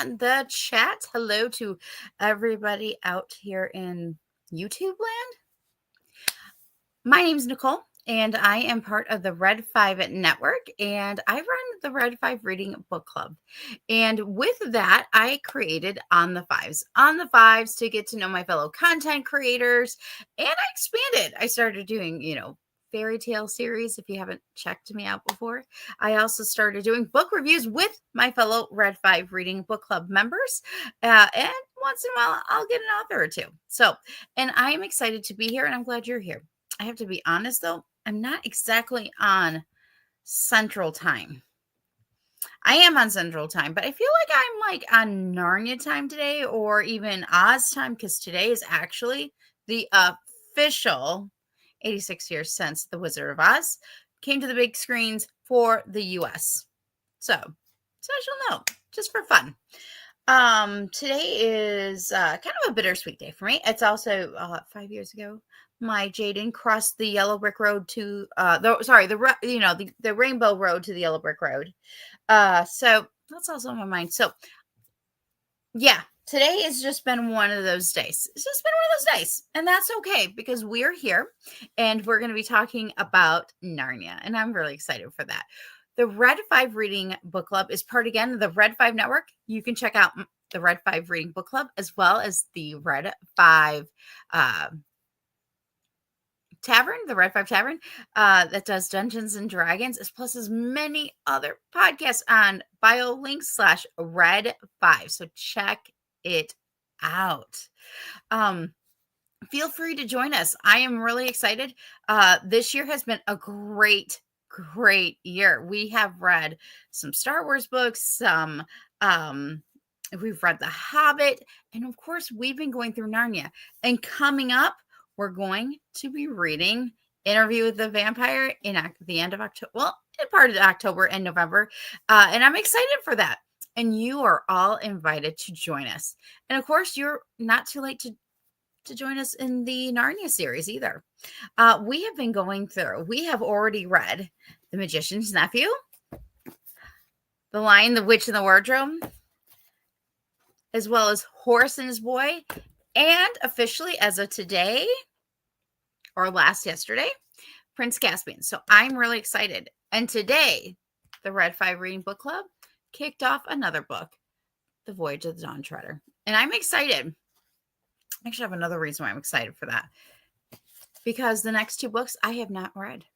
in the chat. Hello to everybody out here in YouTube land. My name is Nicole, and I am part of the Red 5 Network, and I run the Red 5 Reading Book Club. And with that, I created On the Fives. On the Fives to get to know my fellow content creators, and I expanded. I started doing, fairy tale series if you haven't checked me out before. I also started doing book reviews with my fellow Red 5 Reading Book Club members. And once in a while, I'll get an author or two. So, and I'm excited to be here, and I'm glad you're here. I have to be honest, though, I'm not exactly on Central Time. I am on Central Time, but I feel like I'm like on Narnia time today or even Oz time because today is actually the official 86 years since The Wizard of Oz came to the big screens for the US. So, special note, just for fun. Today is kind of a bittersweet day for me. It's also 5 years ago my Jaden crossed the yellow brick road to the rainbow road to the yellow brick road. So that's also on my mind. So yeah, today has just been one of those days. It's just been one of those days, and that's okay because we're here and we're going to be talking about Narnia, and I'm really excited for that. The Red 5 Reading Book Club is part, again, of the Red 5 Network. You can check out the Red 5 Reading Book Club as well as the Red 5 Tavern, the Red 5 Tavern, that does Dungeons and Dragons, as plus as many other podcasts on BioLink/Red 5. So check it out. Feel free to join us. I am really excited. This year has been a great year. We have read some Star Wars books, some we've read The Hobbit, and of course we've been going through Narnia. And coming up, we're going to be reading Interview with the Vampire in the end of October. Well, in part of October and November. And I'm excited for that. And you are all invited to join us. And of course, you're not too late to join us in the Narnia series either. We have already read The Magician's Nephew, The Lion, the Witch, and the Wardrobe, as well as Horse and His Boy, and officially as of today, or yesterday, Prince Caspian. So I'm really excited. And today, the Red 5 Reading Book Club kicked off another book, The Voyage of the Dawn Treader. And I'm excited. I actually have another reason why I'm excited for that. Because the next two books I have not read.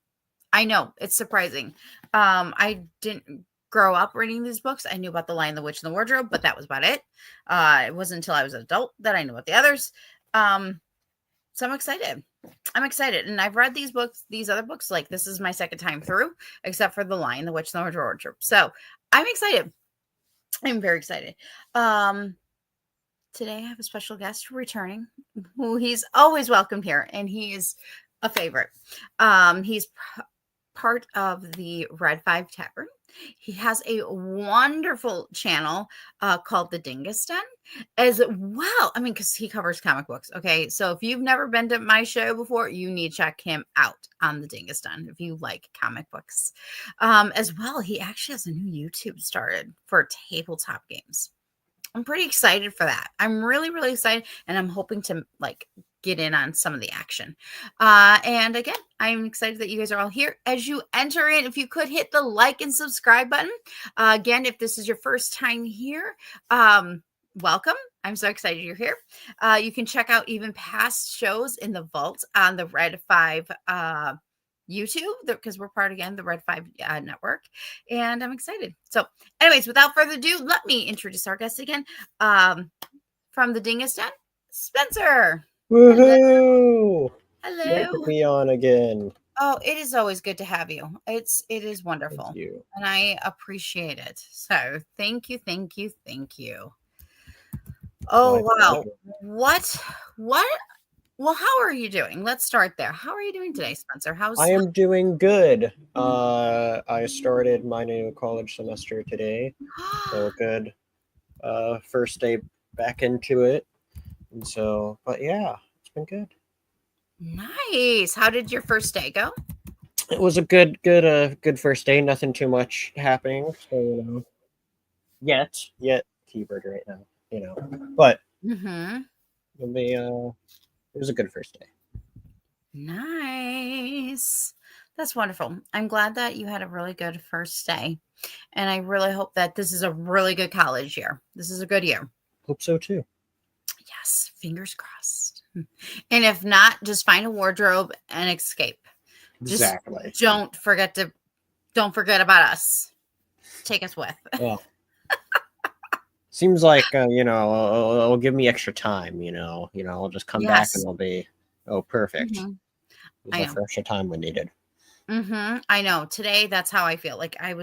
I know, it's surprising. I didn't grow up reading these books. I knew about The Lion, the Witch, and the Wardrobe, but that was about it. It wasn't until I was an adult that I knew about the others. So I'm excited. And I've read these other books. Like, this is my second time through, except for The Lion, the Witch, and the Wardrobe. So I'm excited. I'm very excited. Today I have a special guest returning, who he's always welcomed here, and he is a favorite. He's part of the Red 5 Tavern. He has a wonderful channel called the Dingus Den as well. I mean, because he covers comic books. Okay. So if you've never been to my show before, you need to check him out on the Dingus Den if you like comic books. As well, he actually has a new YouTube started for tabletop games. I'm pretty excited for that. I'm really, really excited. And I'm hoping to get in on some of the action. And again, I'm excited that you guys are all here. As you enter in, if you could hit the like and subscribe button. Again, if this is your first time here, welcome. I'm so excited you're here. You can check out even past shows in the vault on the Red 5 YouTube, because we're part, again, the Red 5 Network, and I'm excited. So anyways, without further ado, let me introduce our guest again. From the Dingus Den, Spencer. Woohoo! Hello. Great to be on again. Oh, it is always good to have you. It is wonderful. Thank you. And I appreciate it. So thank you. Oh, wow. What? Well, how are you doing? Let's start there. How are you doing today, Spencer? I am doing good. I started my new college semester today. So good. First day back into it. And so, but yeah, it's been good. Nice. How did your first day go? It was a good first day. Nothing too much happening. So, yet keyboard right now, but Mm-hmm. it'll be it was a good first day. Nice. That's wonderful. I'm glad that you had a really good first day. And I really hope that this is a really good college year. This is a good year. Hope so too. Yes, fingers crossed. And if not, just find a wardrobe and escape. Exactly. Just don't forget about us. Take us with. Well, seems like it'll give me extra time. I'll just come back and Yes. it'll be perfect. Mm-hmm. It was I the know. extra time we needed. Mm-hmm. I know. Today, that's how I feel. Like I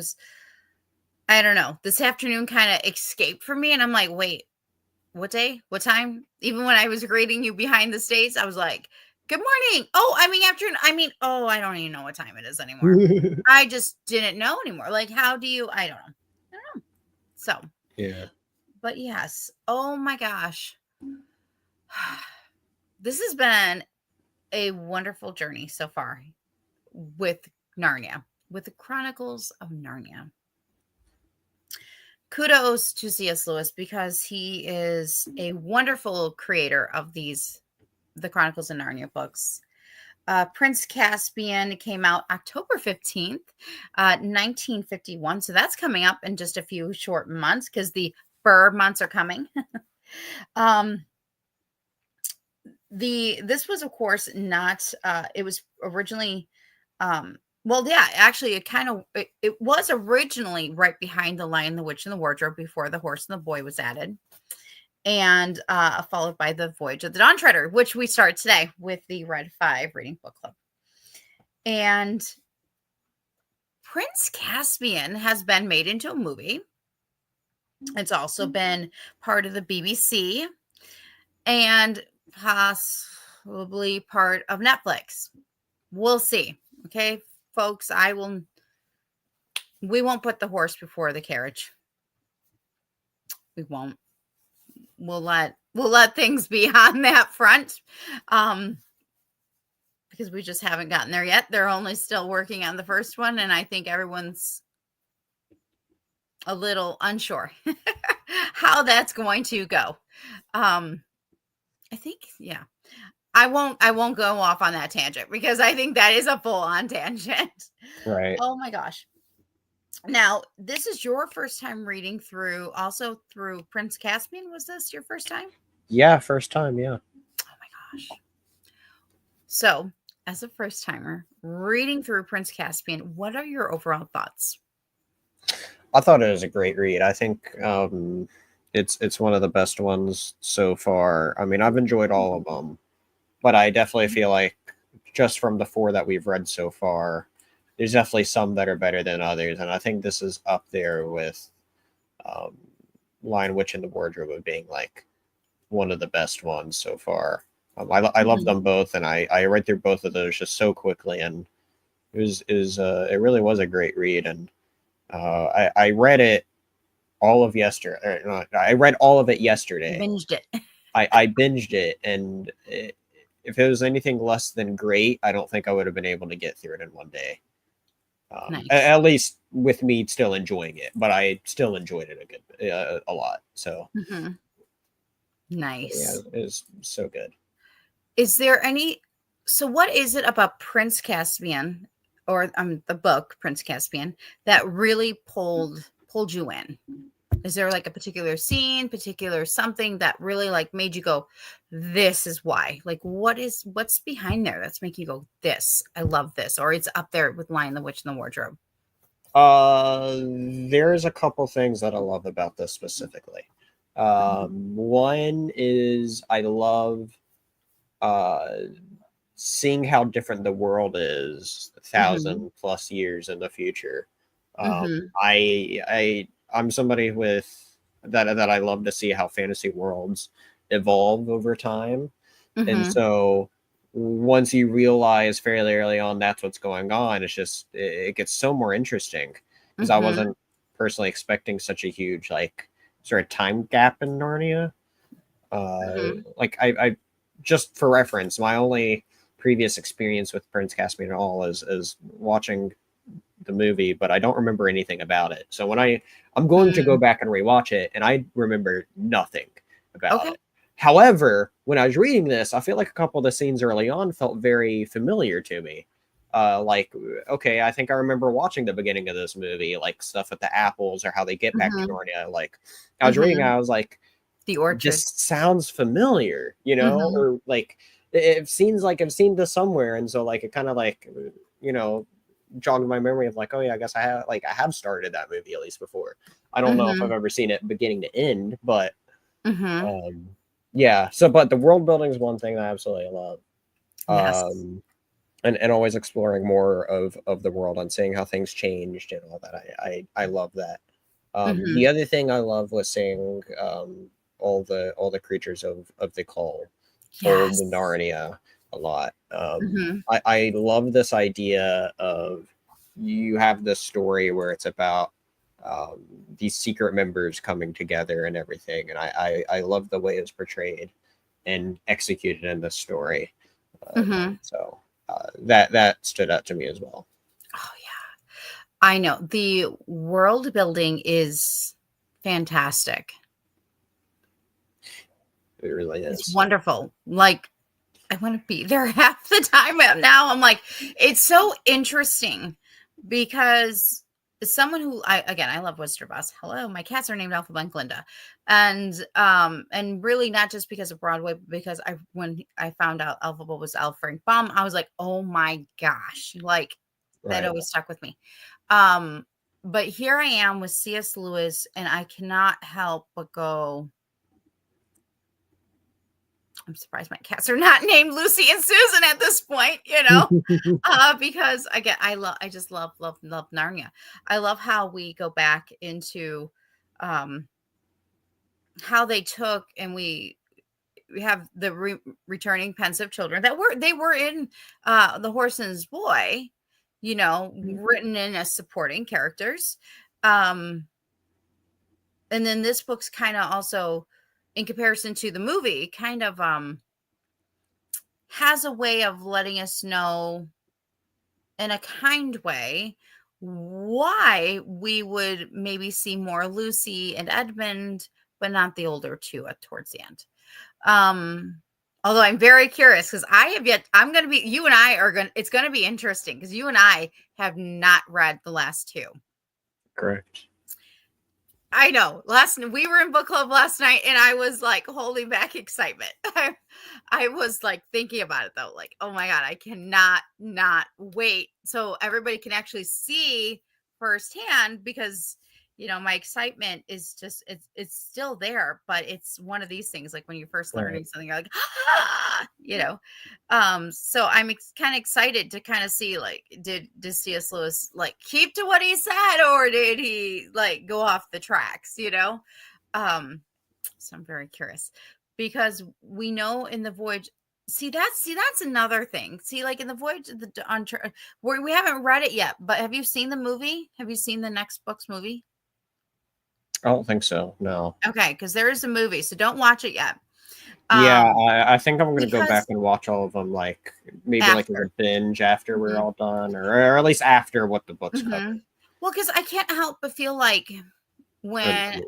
don't know. This afternoon kind of escaped from me, and I'm like, wait, what day? What time? Even when I was greeting you behind the stage, I was like, good morning. Oh, I mean, afternoon. Oh, I don't even know what time it is anymore. I just didn't know anymore. Like, how do you? I don't know. I don't know. So, Yeah. but yes. Oh my gosh. This has been a wonderful journey so far with Narnia, with the Chronicles of Narnia. Kudos to C.S. Lewis because he is a wonderful creator of the Chronicles of Narnia books. Prince Caspian came out October 15th, 1951. So that's coming up in just a few short months because the fur months are coming. This was, of course, not it was originally well, yeah, actually it was originally right behind The Lion, the Witch, and the Wardrobe before The Horse and the Boy was added, and followed by The Voyage of the Dawn Treader, which we start today with the Red 5 reading book club. And Prince Caspian has been made into a movie. It's also been part of the BBC and possibly part of Netflix. We'll see. Okay, folks, we won't put the horse before the carriage. We won't. We'll let things be on that front. Because we just haven't gotten there yet. They're only still working on the first one, and I think everyone's a little unsure how that's going to go. I think, yeah. I won't go off on that tangent because I think that is a full-on tangent. Right. Oh my gosh. Now, this is your first time reading through Prince Caspian. Was this your first time? Yeah, first time, yeah. Oh my gosh. So, as a first timer reading through Prince Caspian, what are your overall thoughts? I thought it was a great read. I think it's one of the best ones so far. I mean, I've enjoyed all of them, but I definitely feel like just from the 4 that we've read so far, there's definitely some that are better than others, and I think this is up there with Lion, Witch, and the Wardrobe of being like one of the best ones so far. I love them both, and I read through both of those just so quickly, and it really was a great read. And I read it all of yesterday. I read all of it yesterday. Binged it. I binged it, and if it was anything less than great, I don't think I would have been able to get through it in one day. Nice. At least with me still enjoying it, but I still enjoyed it a lot. So nice. Yeah, it was so good. Is there so what is it about Prince Caspian or the book Prince Caspian that really pulled you in? Is there like a particular scene, particular something that really like made you go, this is why? Like what's behind there that's making you go, this, I love this, or it's up there with Lion, the Witch, and the Wardrobe? There's a couple things that I love about this specifically. One is I love seeing how different the world is 1,000+ years in the future. I'm somebody with that I love to see how fantasy worlds evolve over time, and so once you realize fairly early on that's what's going on, it gets so more interesting because I wasn't personally expecting such a huge like sort of time gap in Narnia. Like I just for reference, my only previous experience with Prince Caspian at all is watching the movie, but I don't remember anything about it. So when I'm going to go back and rewatch it, and I remember nothing about Okay. it. However, when I was reading this, I feel like a couple of the scenes early on felt very familiar to me. Like, okay, I think I remember watching the beginning of this movie, like stuff with the apples or how they get back to Mm-hmm. Narnia. Like, I was reading, Mm-hmm. I was like, The orchard. this sounds familiar, Mm-hmm. or like it seems like I've seen this somewhere, and so like it kind of like jogged my memory of like, oh yeah, I guess I have started that movie at least before. I don't know if Mm-hmm. I've ever seen it beginning to end, but Mm-hmm. um, yeah. So, but the world building is one thing I absolutely love. Yes. And always exploring more of the world and seeing how things changed and all that. I love that. Mm-hmm. The other thing I love was seeing all the creatures of the call old Yes. Narnia a lot. Mm-hmm. I love this idea of you have this story where it's about these secret members coming together and everything, and I love the way it's portrayed and executed in this story. Mm-hmm. So that stood out to me as well. Oh yeah. I know. The world building is fantastic. It really It's is. wonderful. Like, I want to be there half the time. And now I'm like, it's so interesting because as someone who I love Wisterbus. Hello, my cats are named Alpha and Glinda. And really not just because of Broadway, but because when I found out Alpha was Al Frank Baum, I was like, oh my gosh, like that Right. always stuck with me. Um, but here I am with C.S. Lewis, and I cannot help but go, I'm surprised my cats are not named Lucy and Susan at this point, because again, I just love Narnia. I love how we go back into um, how they took and we have the returning pensive children that they were in The Horse and His Boy, written in as supporting characters. Um, and then this book's kind of also, in comparison to the movie, kind of has a way of letting us know in a kind way why we would maybe see more Lucy and Edmund, but not the older two towards the end. Um, Although I'm very curious because you and I are it's going to be interesting because you and I have not read the last two. Correct. I know. We were in book club last night, and I was like holding back excitement. I was like thinking about it though, like, oh my god, I cannot not wait so everybody can actually see firsthand because my excitement is just it's still there, but it's one of these things like when you're first Right. learning something, you're like, so I'm kind of excited to kind of see like did C.S. Lewis like keep to what he said or did he like go off the tracks, so I'm very curious because we know in the voyage. That's another thing. See, like in the voyage of where we haven't read it yet, but have you seen the movie? Have you seen the next book's movie? I don't think so. No. Okay, because there is a movie, so don't watch it yet. Yeah, I think I'm gonna go back Because and watch all of them, like maybe like as a after. binge after we're Mhm, all done, or at least after what the books cover. mhm. Well, because I can't help but feel like I when mean,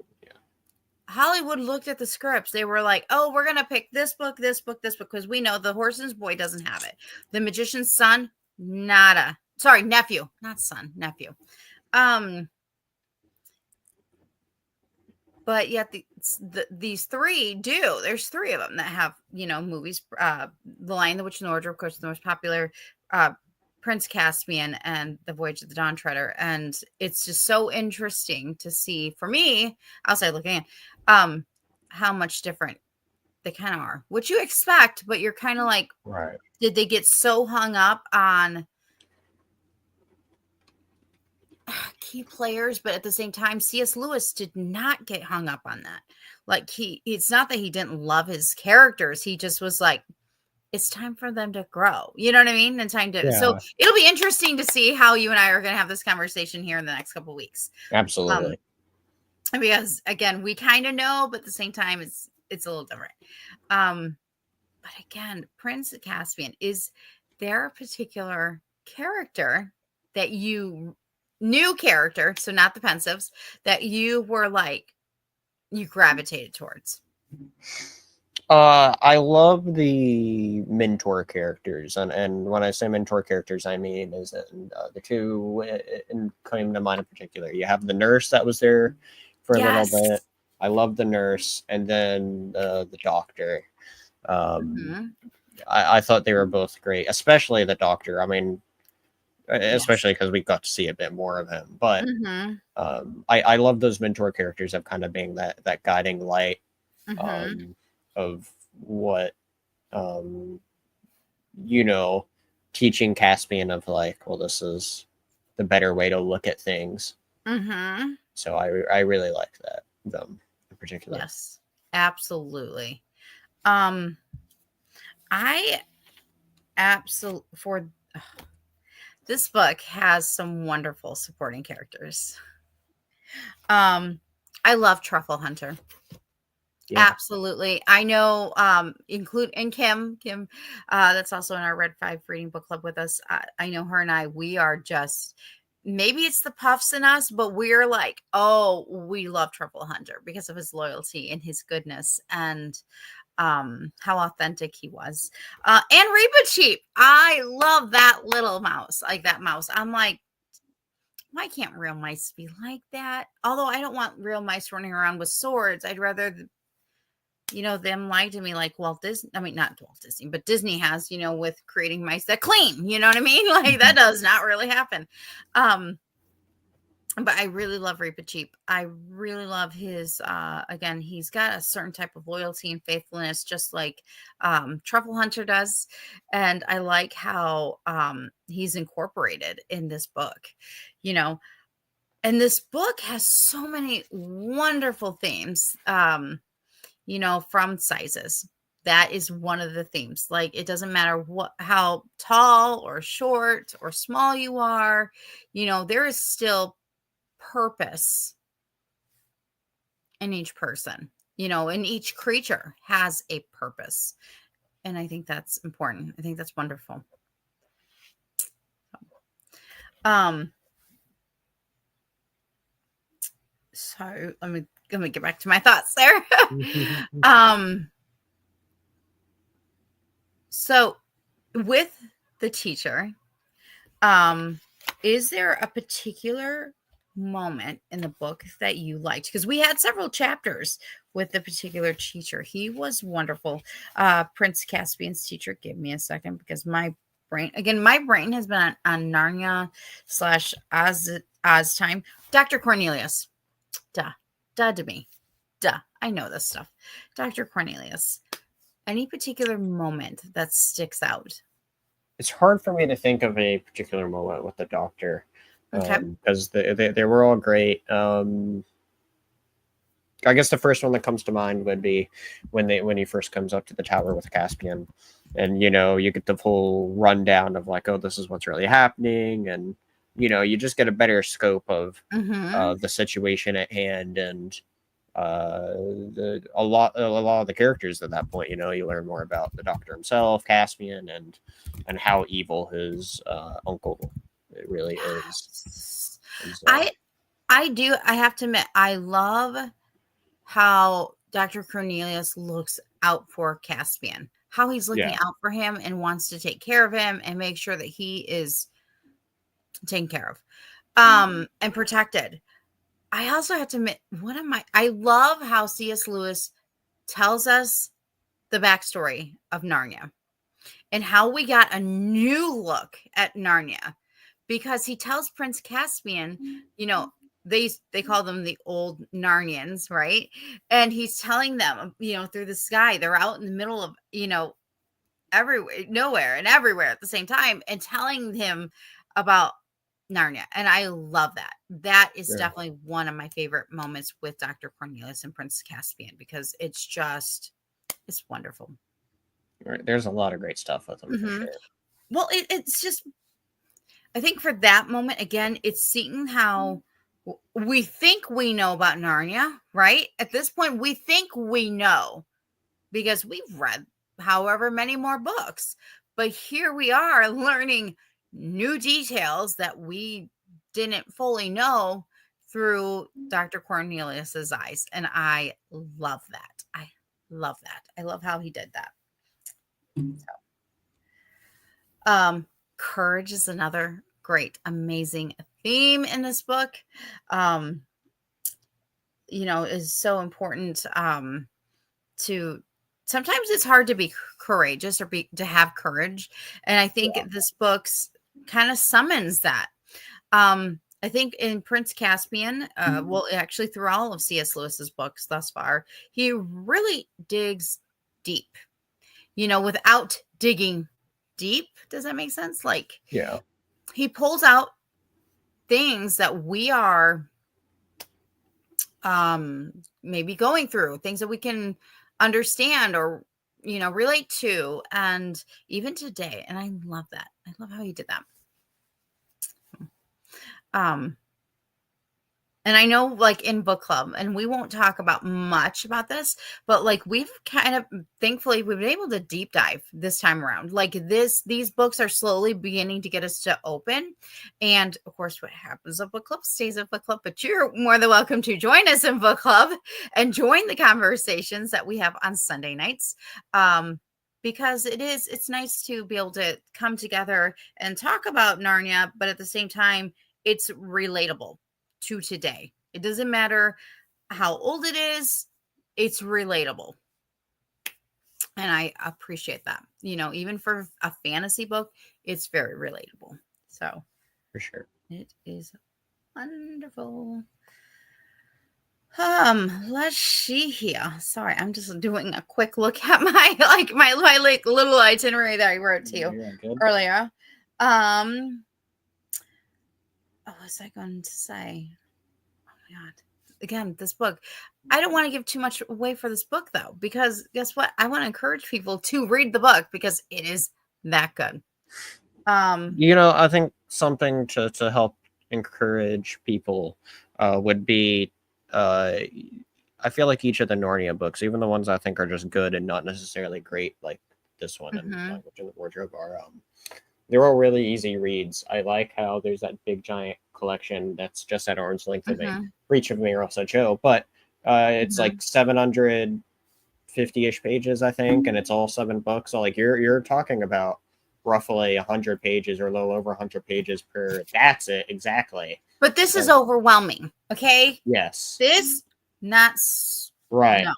Hollywood looked at the scripts, they were like, "Oh, we're gonna pick this book, this book, this book," because we know the Horse's Boy doesn't have it. The Magician's Son, nada. Sorry, nephew, not son, nephew. Um, but yet these three do. There's three of them that have movies. The Lion, the Witch, and the Wardrobe, of course, the most popular. Uh, Prince Caspian and The Voyage of the Dawn Treader, and it's just so interesting to see for me outside looking in, how much different they kind of are. What you expect, but you're kind of like, right. did they get so hung up on key players, but at the same time, C.S. Lewis did not get hung up on that. Like it's not that he didn't love his characters. He just was like, it's time for them to grow. You know what I mean? And so Yeah, it'll be interesting to see how you and I are going to have this conversation here in the next couple of weeks. absolutely. Because again, we kind of know, but at the same time, it's a little different. But again, Prince Caspian, is there a particular character that you new character, so not the pensives, that you were like, you gravitated towards? I love the mentor characters, and when I say mentor characters, I mean is the two came to mind in particular. You have the nurse that was there for a little Yes. bit. I love the nurse, and then the doctor. Mm-hmm. I thought they were both great, especially the doctor. I mean, Yes. especially because we got to see a bit more of him. But Mm-hmm. I love those mentor characters of kind of being that guiding light Mm-hmm. um, of what um, you know, teaching Caspian of like, well, this is the better way to look at things. Mm-hmm. So I really like that them in particular. Yes. Absolutely. Um, I absolutely for this book has some wonderful supporting characters. Um, I love Truffle Hunter. Yeah. Absolutely. I know, include and Kim, that's also in our Red 5 reading book club with us. I know her and I, we are just, maybe it's the puffs in us, but we're like, oh, we love Truffle Hunter because of his loyalty and his goodness and how authentic he was. And Reba Cheap. I love that little mouse, like that mouse. I'm like, why can't real mice be like that? Although I don't want real mice running around with swords. I'd rather them lie to me like Walt Disney. I mean, not Walt Disney, but Disney has, with creating mice that clean. You know what I mean? Like that does not really happen. Um, but I really love Reaper Cheap. I really love his again, he's got a certain type of loyalty and faithfulness, just like Truffle Hunter does. And I like how he's incorporated in this book, you know. And this book has so many wonderful themes. From sizes. That is one of the themes. Like it doesn't matter how tall or short or small you are, there is still purpose in each person, and each creature has a purpose. And I think that's important. I think that's wonderful. Um so let me get back to my thoughts there. um so with the teacher, is there a particular moment in the book that you liked? Because we had several chapters with the particular teacher. He was wonderful. Prince Caspian's teacher. Give me a second because my brain has been on Narnia / Oz time. Dr. Cornelius. Duh to me. Duh. I know this stuff. Dr. Cornelius. Any particular moment that sticks out? It's hard for me to think of a particular moment with the doctor Okay. because they were all great. I guess the first one that comes to mind would be when he first comes up to the tower with Caspian, and you get the full rundown of like, oh, this is what's really happening, and you just get a better scope of Mm-hmm. the situation at hand, and a lot of the characters at that point. You learn more about the Doctor himself, Caspian, and how evil his uncle it really is. Yes. And so, I do. I have to admit, I love how Dr. Cornelius looks out for Caspian, how he's looking yeah, out for him and wants to take care of him and make sure that he is taken care of, and protected. I also have to admit, I love how C.S. Lewis tells us the backstory of Narnia and how we got a new look at Narnia, because he tells Prince Caspian, you know, they call them the old Narnians, right? And he's telling them, through the sky, they're out in the middle of, everywhere, nowhere and everywhere at the same time, and telling him about Narnia. And I love that. That is sure. definitely one of my favorite moments with Dr. Cornelius and Prince Caspian, because it's wonderful. Right. There's a lot of great stuff with them for Hmm. sure. Well, it's just, I think for that moment, again, it's seeing how we think we know about Narnia, right? At this point, we think we know because we've read however many more books. But here we are learning new details that we didn't fully know through Dr. Cornelius's eyes. And I love that. I love that. I love how he did that. So, courage is another great, amazing theme in this book. Is so important to sometimes it's hard to be courageous or to have courage. And I think this book's kind of summons that. I think in Prince Caspian, well, actually through all of C.S. Lewis's books thus far, he really digs deep, without digging deep. Does that make sense? Like, he pulls out things that we are maybe going through, things that we can understand or relate to, and even today. And I love that. I love how he did that. And I know, like, in book club, and we won't talk about much about this, but like, we've kind of, thankfully, we've been able to deep dive this time around. Like, these books are slowly beginning to get us to open. And of course, what happens at book club stays at book club, but you're more than welcome to join us in book club and join the conversations that we have on Sunday nights. Because it's nice to be able to come together and talk about Narnia, but at the same time, it's relatable to today. It doesn't matter how old it is, it's relatable. And I appreciate that. Even for a fantasy book, it's very relatable. So, for sure. It is wonderful. Let's see here. Sorry, I'm just doing a quick look at my little itinerary that I wrote to you earlier. What was I going to say? Oh my God. Again, this book. I don't want to give too much away for this book, though, because guess what? I want to encourage people to read the book because it is that good. I think something to help encourage people would be, I feel like each of the Narnia books, even the ones I think are just good and not necessarily great, like this one and Language in the Wardrobe, are they're all really easy reads. I like how there's that big giant collection that's just at arm's length of reach of Mirasa Joe, but it's like 750-ish pages, I think, and it's all 7 books. So like you're talking about roughly 100 pages or a little over 100 pages per. That's it exactly. But this is overwhelming. Okay. Yes. This not right. No.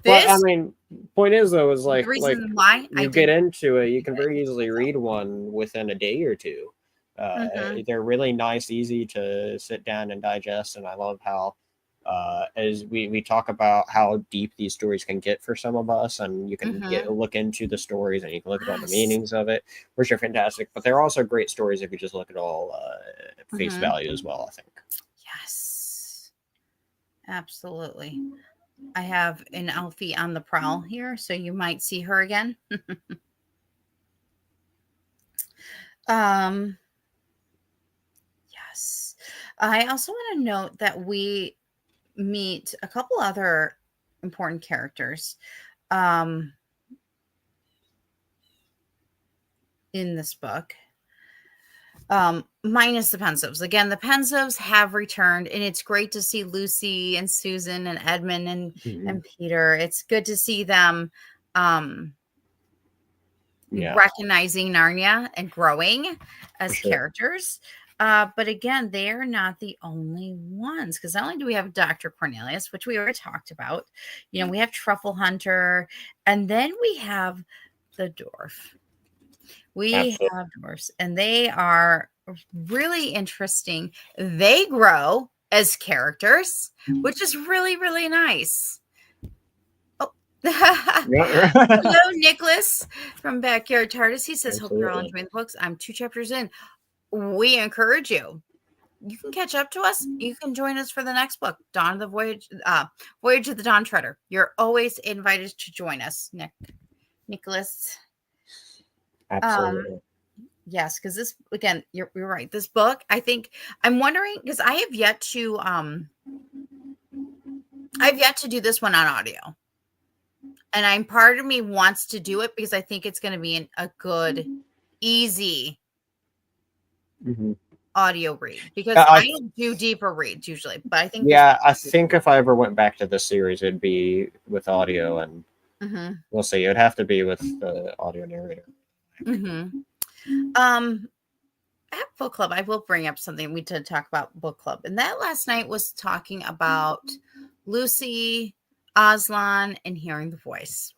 But I mean, point is though, is like the reason why you get into it, you can very easily read one within a day or two. They're really nice, easy to sit down and digest, and I love how, as we talk about how deep these stories can get for some of us, and you can look into the stories and you can look at all the meanings of it, which are fantastic. But they're also great stories if you just look at all face value as well, I think. Yes, absolutely. I have an Alfie on the prowl here, so you might see her again. Yes. I also want to note that we meet a couple other important characters in this book. Minus the Pensieves. Again, the Pensieves have returned, and it's great to see Lucy and Susan and Edmund and Peter. It's good to see them recognizing Narnia and growing as characters. But again, they are not the only ones, because not only do we have Dr. Cornelius, which we already talked about, we have Truffle Hunter, and then we have the dwarf. We have dwarfs, and they are really interesting. They grow as characters, which is really, really nice. Oh, hello, Nicholas from Backyard TARDIS. He says, hope you're all enjoying the books. I'm 2 chapters in. We encourage you. You can catch up to us. You can join us for the next book, Dawn of the Voyage of the Dawn Treader. You're always invited to join us, Nicholas. Absolutely. Yes, because this, again, you're right. This book, I think, I'm wondering, because I have yet to do this one on audio, and part of me wants to do it because I think it's going to be a good, easy audio read because I I don't do deeper reads usually, but I think yeah, I think if I ever went back to this series, it'd be with audio, and Mhm. we'll see. It'd have to be with the audio narrator. Mhm. At book club, I will bring up something we did talk about book club, and that last night was talking about Lucy, Aslan, and hearing the voice.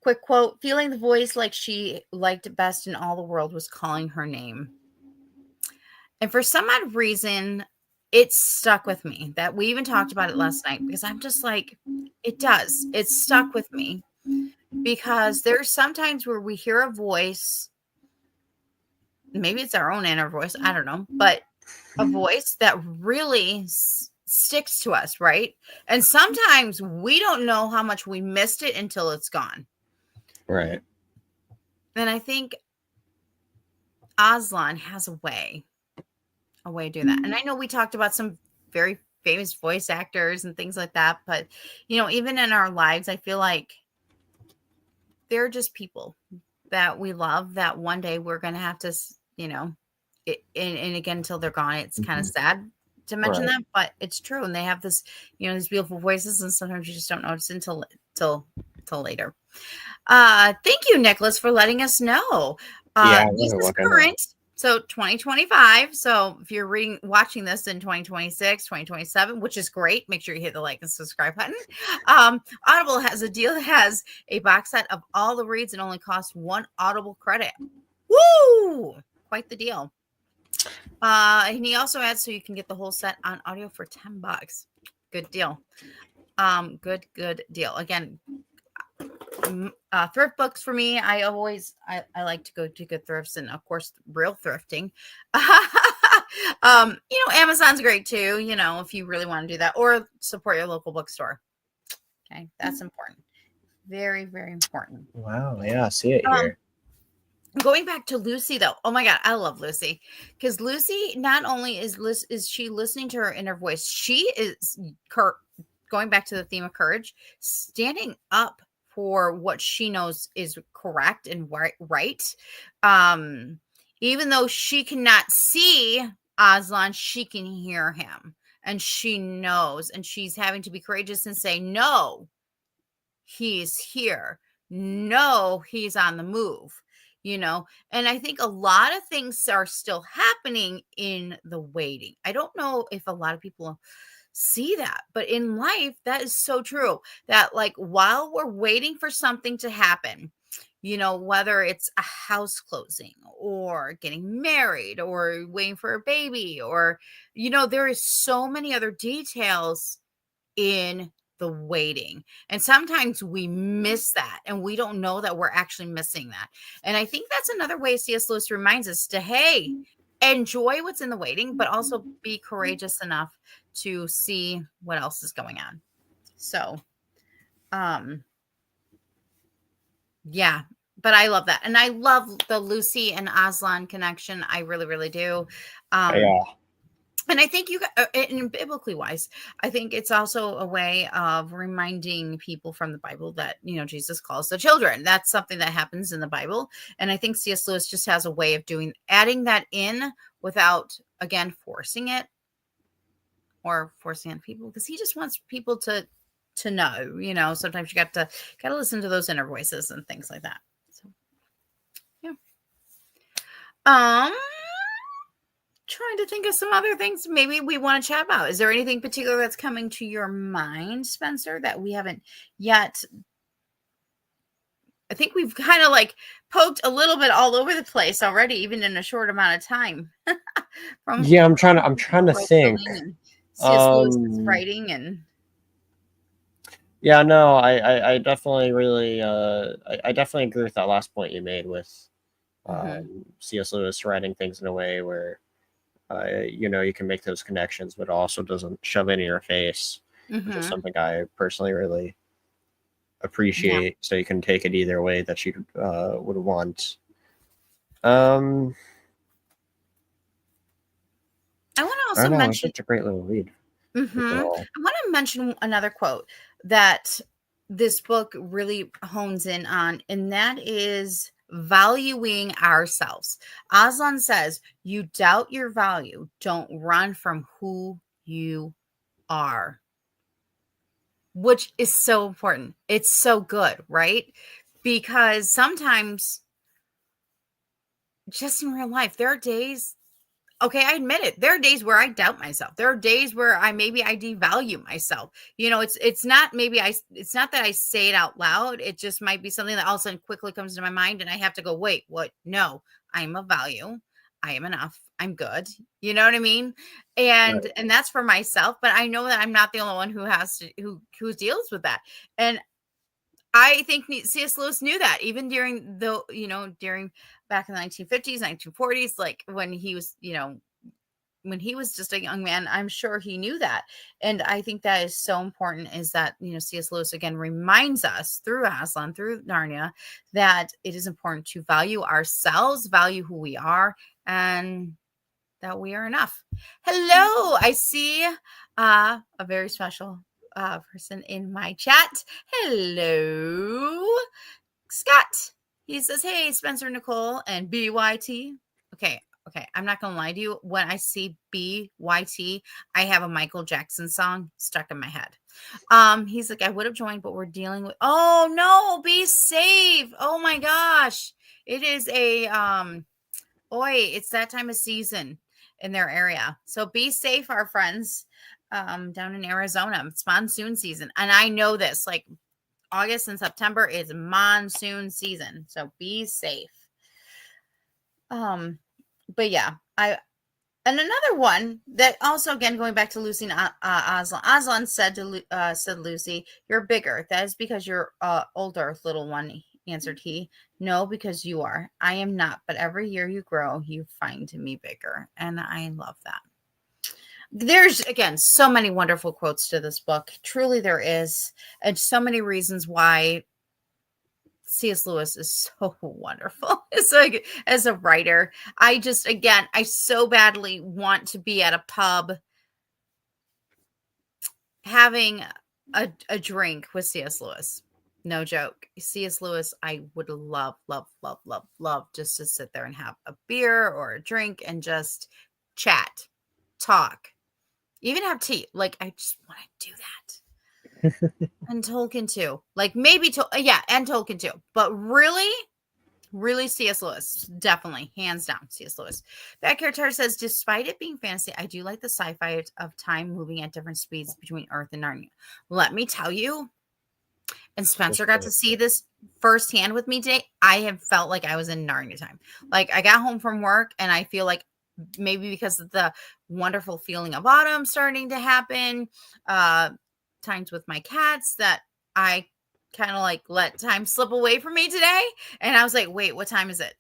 Quick quote: "Feeling the voice like she liked best in all the world was calling her name." And for some odd reason, it stuck with me that we even talked about it last night because I'm just like, it does. It's stuck with me because there's sometimes where we hear a voice, maybe it's our own inner voice, I don't know, but a voice that really sticks to us, right? And sometimes we don't know how much we missed it until it's gone. Right. And I think Aslan has a way of doing that. And I know we talked about some very famous voice actors and things like that, but even in our lives, I feel like they're just people that we love that one day we're going to have to, and again, until they're gone, it's kind of sad to mention that, but it's true. And they have this, these beautiful voices, and sometimes you just don't notice until later. Thank you, Nicholas, for letting us know. Yeah, This is current. So 2025. So if you're watching this in 2026, 2027, which is great, make sure you hit the like and subscribe button. Audible has a deal that has a box set of all the reads and only costs 1 Audible credit. Woo! Quite the deal. And he also adds so you can get the whole set on audio for $10. Good deal. Good deal. Again, thrift books for me. I like to go to good thrifts, and of course real thrifting. Amazon's great too, if you really want to do that, or support your local bookstore. Okay, that's important. Very, very important. Wow, yeah, I see it here. Going back to Lucy though, oh my god, I love Lucy because Lucy not only is she listening to her inner voice, she is going back to the theme of courage, standing up for what she knows is correct and right. Even though she cannot see Aslan, she can hear him, and she knows, and she's having to be courageous and say, no, he's here. No, he's on the move. And I think a lot of things are still happening in the waiting. I don't know if a lot of people see that, but in life, that is so true that like while we're waiting for something to happen, whether it's a house closing or getting married or waiting for a baby, or, there is so many other details in the waiting. And sometimes we miss that and we don't know that we're actually missing that. And I think that's another way C.S. Lewis reminds us to, hey, enjoy what's in the waiting, but also be courageous enough to see what else is going on. So, yeah, but I love that. And I love the Lucy and Aslan connection. I really, really do. Yeah. And I think and biblically wise, I think it's also a way of reminding people from the Bible that, Jesus calls the children. That's something that happens in the Bible. And I think C.S. Lewis just has a way of adding that in without, again, forcing it or forcing on people, because he just wants people to know, sometimes you got to listen to those inner voices and things like that. So, yeah. Trying to think of some other things maybe we want to chat about. Is there anything particular that's coming to your mind, Spencer, that we haven't yet? I think we've kind of like poked a little bit all over the place already, even in a short amount of time. I'm trying to think. C.S. Lewis's writing and. Yeah, no, I definitely really I definitely agree with that last point you made with C.S. Lewis writing things in a way where you can make those connections, but it also doesn't shove it in your face, which is something I personally really appreciate. Yeah. So you can take it either way that you would want. I want to also mention. It's such a great little read. I want to mention another quote that this book really hones in on, and that is valuing ourselves. Aslan says, you doubt your value, don't run from who you are, which is so important. It's so good, right? Because sometimes just in real life, there are days, okay, I admit it. There are days where I doubt myself. There are days where I devalue myself. It's not it's not that I say it out loud. It just might be something that all of a sudden quickly comes to my mind and I have to go, wait, what? No, I'm of value. I am enough. I'm good. You know what I mean? And Right. and that's for myself, but I know that I'm not the only one who deals with that. And I think C.S. Lewis knew that even during back in the 1950s, 1940s, like when he was, when he was just a young man, I'm sure he knew that. And I think that is so important, is that, C.S. Lewis again reminds us through Aslan, through Narnia, that it is important to value ourselves, value who we are, and that we are enough. Hello, I see a very special person in my chat. Hello, Scott. He says, hey, Spencer, Nicole, and BYT. Okay. I'm not going to lie to you. When I see BYT, I have a Michael Jackson song stuck in my head. He's like, I would have joined, but we're dealing with, oh no, be safe. Oh my gosh. It is it's that time of season in their area. So be safe, our friends down in Arizona. It's monsoon season. And I know this, like, August and September is monsoon season, so be safe. But yeah, and another one that also, again, going back to Lucy and Aslan. Aslan said to Lucy, "You're bigger. That is because you're older, little one." Answered he. "No, because you are. I am not. But every year you grow, you find me bigger," and I love that. There's, again, so many wonderful quotes to this book. Truly there is. And so many reasons why C.S. Lewis is so wonderful. It's like, as a writer, I so badly want to be at a pub having a drink with C.S. Lewis. No joke. C.S. Lewis, I would love, love, love, love, love just to sit there and have a beer or a drink and just chat, talk, even have tea. Like, I just want to do that. And Tolkien too. Like, maybe and Tolkien too. But really, really C.S. Lewis. Definitely, hands down, C.S. Lewis. Backyard Tar says, despite it being fantasy, I do like the sci-fi of time moving at different speeds between Earth and Narnia. Let me tell you, and Spencer got to see this firsthand with me today, I have felt like I was in Narnia time. Like, I got home from work and I feel like, maybe because of the wonderful feeling of autumn starting to happen, times with my cats, that I kind of like let time slip away from me today. And I was like, wait, what time is it?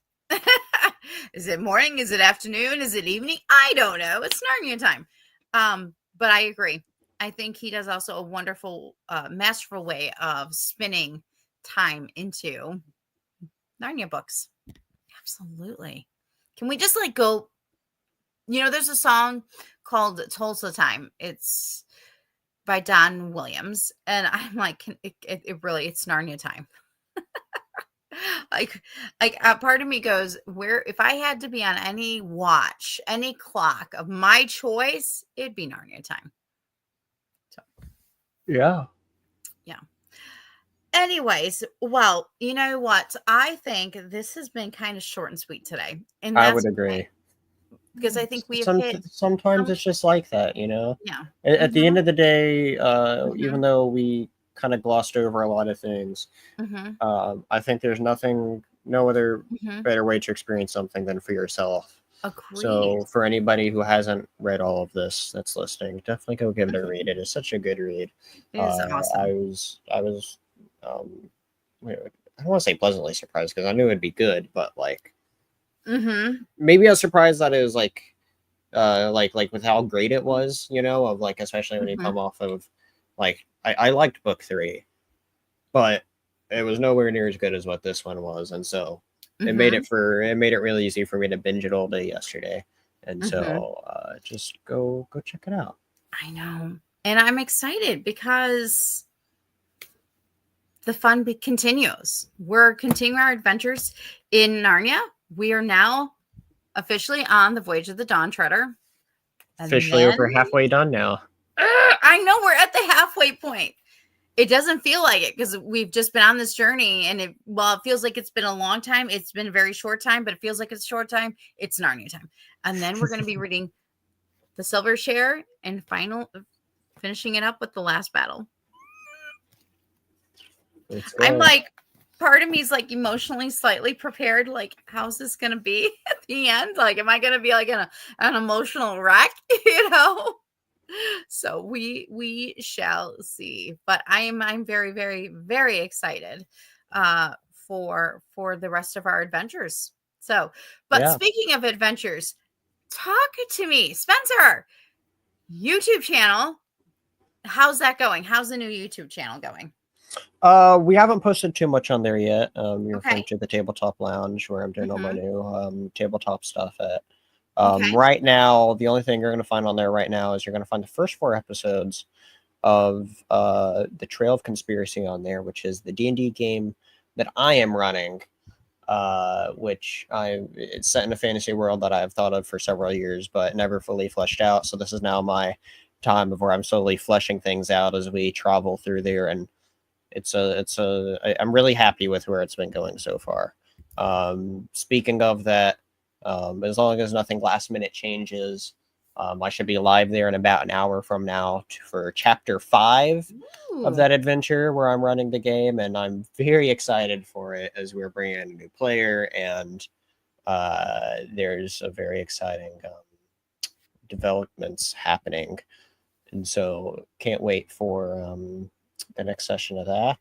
Is it morning? Is it afternoon? Is it evening? I don't know. It's Narnia time. But I agree. I think he does also a wonderful, masterful way of spinning time into Narnia books. Absolutely. Can we just like go? There's a song called Tulsa Time. It's by Don Williams. And I'm like, it really, it's Narnia time. like a part of me goes, if I had to be on any watch, any clock of my choice, it'd be Narnia time. So, yeah. Anyways, well, you know what? I think this has been kind of short and sweet today. And I that's would agree. Because I think we have hit. Sometimes it's just like that, Yeah. At the end of the day, Mhm. even though we kind of glossed over a lot of things, I think there's no other Mhm. better way to experience something than for yourself. Agreed. So for anybody who hasn't read all of this that's listening, definitely go give it a read. It is such a good read. It is awesome. I was I don't want to say pleasantly surprised because I knew it'd be good, but like maybe I was surprised that it was like with how great it was, of like, especially when you come off of like I liked book 3, but it was nowhere near as good as what this one was, and so it made it really easy for me to binge it all day yesterday, and so just go check it out. I know, and I'm excited because the fun continues. We're continuing our adventures in Narnia. We are now officially on the Voyage of the Dawn Treader. Officially over halfway done now. I know we're at the halfway point. It doesn't feel like it because we've just been on this journey, and it feels like it's been a long time. It's been a very short time, but it feels like it's a short time. It's Narnia time. And then we're going to be reading The Silver Share and finishing it up with The Last Battle. I'm like, part of me is like emotionally slightly prepared. Like, how's this going to be at the end? Like, am I going to be like an emotional wreck, you know? So we shall see, but I'm very, very, very excited for the rest of our adventures. So, but speaking of adventures, talk to me, Spencer. YouTube channel, how's that going? How's the new YouTube channel going? We haven't posted too much on there yet. You're referring to the Tabletop Lounge, where I'm doing all my new tabletop stuff at. Right now, the only thing you're going to find on there right now is you're going to find the first 4 episodes of the Trail of Conspiracy on there, which is the D&D game that I am running, which it's set in a fantasy world that I've thought of for several years, but never fully fleshed out. So this is now my time of where I'm slowly fleshing things out as we travel through there, and I'm really happy with where it's been going so far. Speaking of that, as long as nothing last minute changes, I should be live there in about an hour from now for chapter 5 of that adventure where I'm running the game, and I'm very excited for it as we're bringing in a new player, and there's a very exciting developments happening, and so can't wait for the next session of that.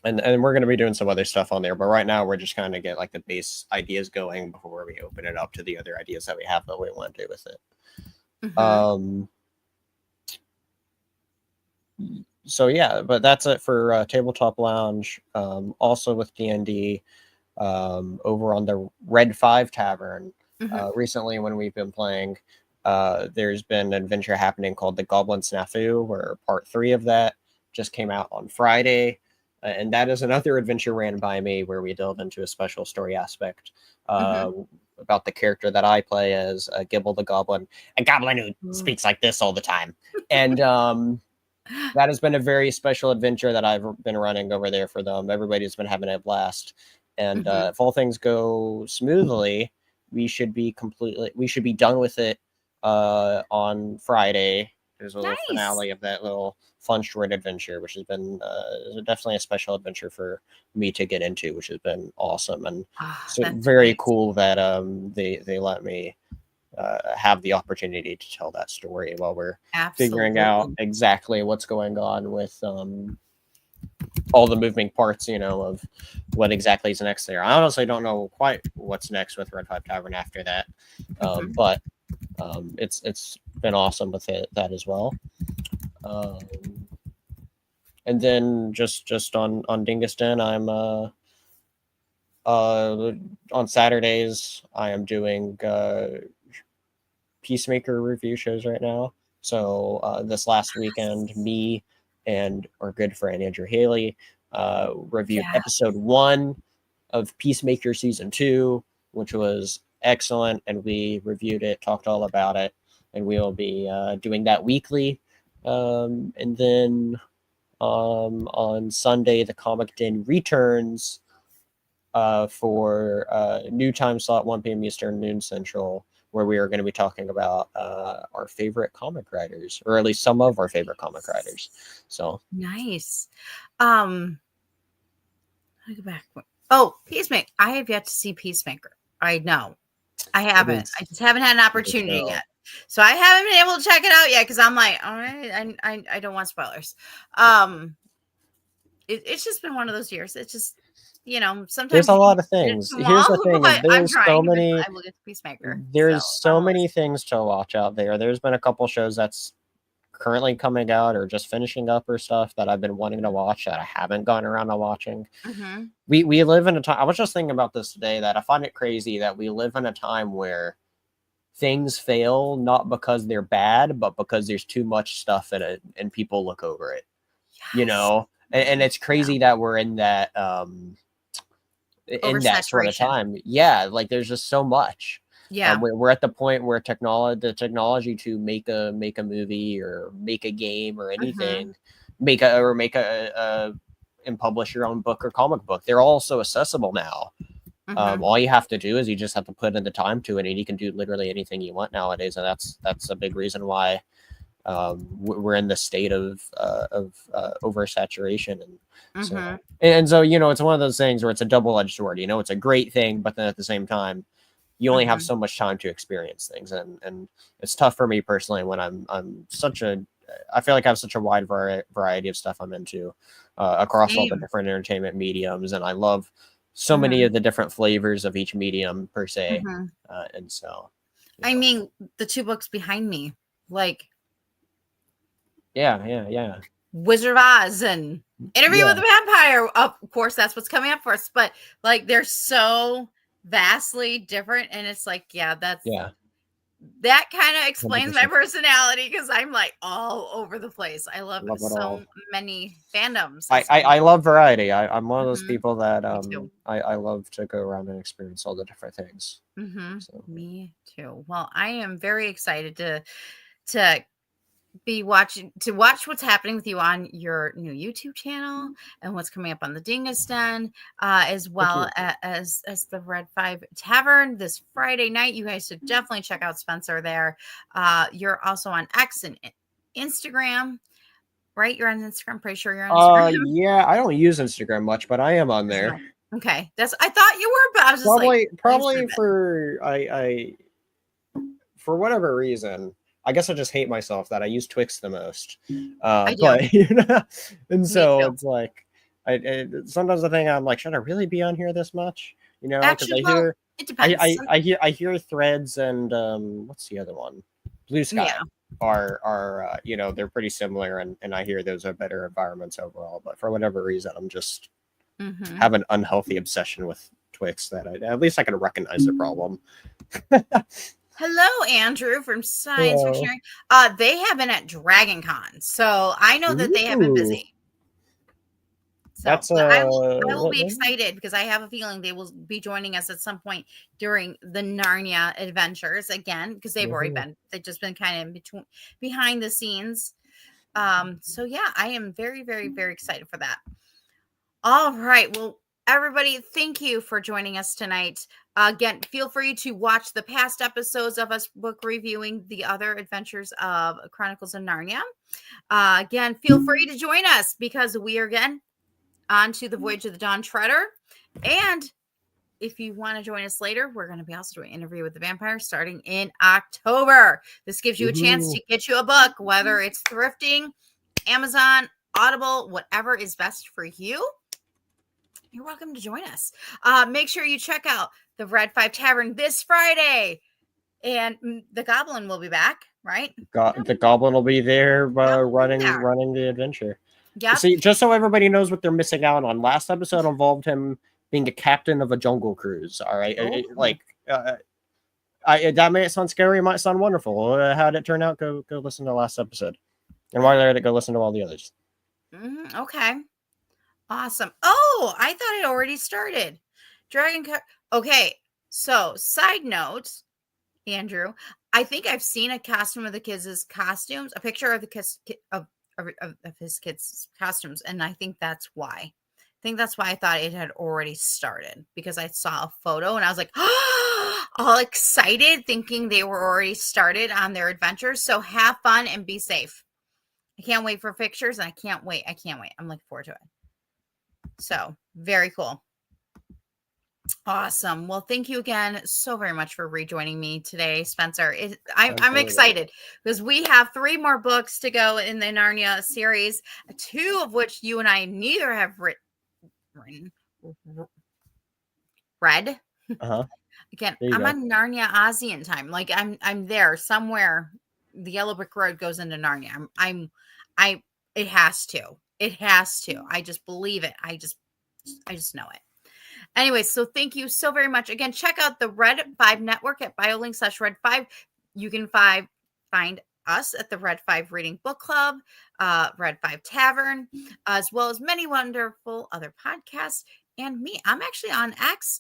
And we're going to be doing some other stuff on there, but right now we're just kind of get like the base ideas going before we open it up to the other ideas that we have that we want to do with it. So yeah, but that's it for Tabletop Lounge. Also with D&D, over on the Red 5 Tavern, recently when we've been playing, there's been an adventure happening called the Goblin Snafu, where part 3 of that just came out on Friday. And that is another adventure ran by me where we delve into a special story aspect about the character that I play as Gibble the Goblin, a goblin who speaks like this all the time. And that has been a very special adventure that I've been running over there for them. Everybody's been having a blast. And if all things go smoothly, we should be done with it on Friday. There's a little finale of that little fun short adventure, which has been definitely a special adventure for me to get into, which has been awesome. And so very cool that they let me have the opportunity to tell that story while we're figuring out exactly what's going on with all the moving parts, of what exactly is next there. I honestly don't know quite what's next with Red 5 Tavern after that, but it's been awesome with that as well. And then just on Dingus Den, I'm on Saturdays I am doing Peacemaker review shows right now. So this last weekend, me and our good friend Andrew Haley reviewed episode 1 of Peacemaker season 2, which was excellent, and we reviewed it, talked all about it, and we will be doing that weekly. And then on Sunday, the Comic Den returns for new time slot, 1 p.m. Eastern, noon Central, where we are going to be talking about our favorite comic writers, or at least some of our favorite comic writers. So nice. I go back. Oh, Peacemaker. I have yet to see Peacemaker. I know. I haven't. I just haven't had an opportunity yet. So I haven't been able to check it out yet because I'm like, all right, I don't want spoilers. It's just been one of those years. It's just, sometimes there's a lot of things. Here's the thing: there's so many. I will get Peacemaker. There's so many things to watch out there. There's been a couple shows that's currently coming out or just finishing up or stuff that I've been wanting to watch that I haven't gotten around to watching. We live in a time. I was just thinking about this today that I find it crazy that we live in a time where things fail not because they're bad, but because there's too much stuff in it and people look over it. you know, and it's crazy that we're in that sort of Oversaturation. time. Yeah, like there's just so much. Yeah. We're at the point where the technology to make a movie or make a game or anything, make a and publish your own book or comic book. They're all so accessible now. All you have to do is you just have to put in the time to it, and you can do literally anything you want nowadays. And that's a big reason why we're in the state of oversaturation. And so you know, it's one of those things where it's a double-edged sword. You know, it's a great thing, but then at the same time, you only have so much time to experience things, and it's tough for me personally when I feel like I have such a wide variety of stuff I'm into across all the different entertainment mediums, and I love so many of the different flavors of each medium per se. And so, I mean, the 2 books behind me, like, yeah, Wizard of Oz and Interview with the Vampire. Of course, that's what's coming up for us, but like, they're so vastly different, and it's like, that kind of explains 100%. my personality, because I'm like all over the place. I love so many fandoms. I love variety. I'm one of those people that I love to go around and experience all the different things. So. Me too. Well, I am very excited to watch what's happening with you on your new YouTube channel and what's coming up on the Dingus Den, as well as the Red 5 Tavern this Friday night. You guys should definitely check out Spencer there. You're also on X and Instagram, right? You're on Instagram. I'm pretty sure you're on Instagram. Yeah, I don't use Instagram much, but I am on there. Okay, I thought you were, but I was just probably for for whatever reason. I guess I just hate myself that I use Twix the most. But you know, and so it's like, sometimes I think I'm like, should I really be on here this much? You know, because it depends. I hear Threads and what's the other one? Blue Sky are you know, they're pretty similar, and I hear those are better environments overall. But for whatever reason, I'm just have an unhealthy obsession with Twix that at least I can recognize the problem. Hello, Andrew from Science Fictionary. They have been at Dragon Con, so I know that they have been busy. So I will be excited, because I have a feeling they will be joining us at some point during the Narnia adventures again, because they've just been kind of behind the scenes. So yeah, I am very, very, very excited for that. All right. Well, everybody, thank you for joining us tonight. Again, feel free to watch the past episodes of us book reviewing the other adventures of Chronicles of Narnia. Again, feel free to join us, because we are again on to the Voyage of the Dawn Treader. And if you want to join us later, we're going to be also doing an Interview with the Vampire starting in October. This gives you a chance to get you a book, whether it's thrifting, Amazon, Audible, whatever is best for you. You're welcome to join us. Make sure you check out the Red 5 Tavern this Friday. And the Goblin will be back, right? The Goblin will be there running the adventure. Yeah. See, just so everybody knows what they're missing out on, last episode involved him being a captain of a jungle cruise. All right. That may sound scary, it might sound wonderful. How did it turn out? Go listen to the last episode. And while there, go listen to all the others. Okay. Awesome. Oh, I thought it already started. Okay. So, side note, Andrew, I think I've seen a costume of the kids' costumes, a picture of the kids of his kids' costumes, and I think that's why. I thought it had already started, because I saw a photo and I was like, oh, all excited, thinking they were already started on their adventures. So have fun and be safe. I can't wait for pictures, and I can't wait. I'm looking forward to it. So very cool. Awesome. Well, thank you again so very much for rejoining me today, Spencer. I'm excited, because we have 3 more books to go in the Narnia series, 2 of which you and I neither have read. Again, I'm on Narnia ASEAN time. Like I'm there somewhere. The Yellow Brick Road goes into Narnia. It has to. I just believe it. I just know it. Anyway, so thank you so very much. Again, check out the Red 5 Network at BioLink/Red 5. You can find us at the Red 5 Reading Book Club, Red 5 Tavern, as well as many wonderful other podcasts. And me, I'm actually on X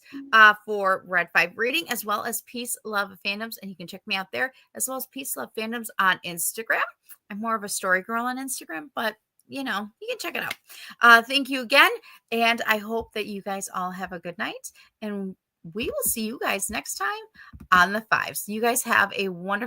for Red 5 Reading, as well as Peace, Love, Fandoms. And you can check me out there, as well as Peace, Love, Fandoms on Instagram. I'm more of a story girl on Instagram, but you can check it out. Thank you again. And I hope that you guys all have a good night. And we will see you guys next time on the 5s. You guys have a wonderful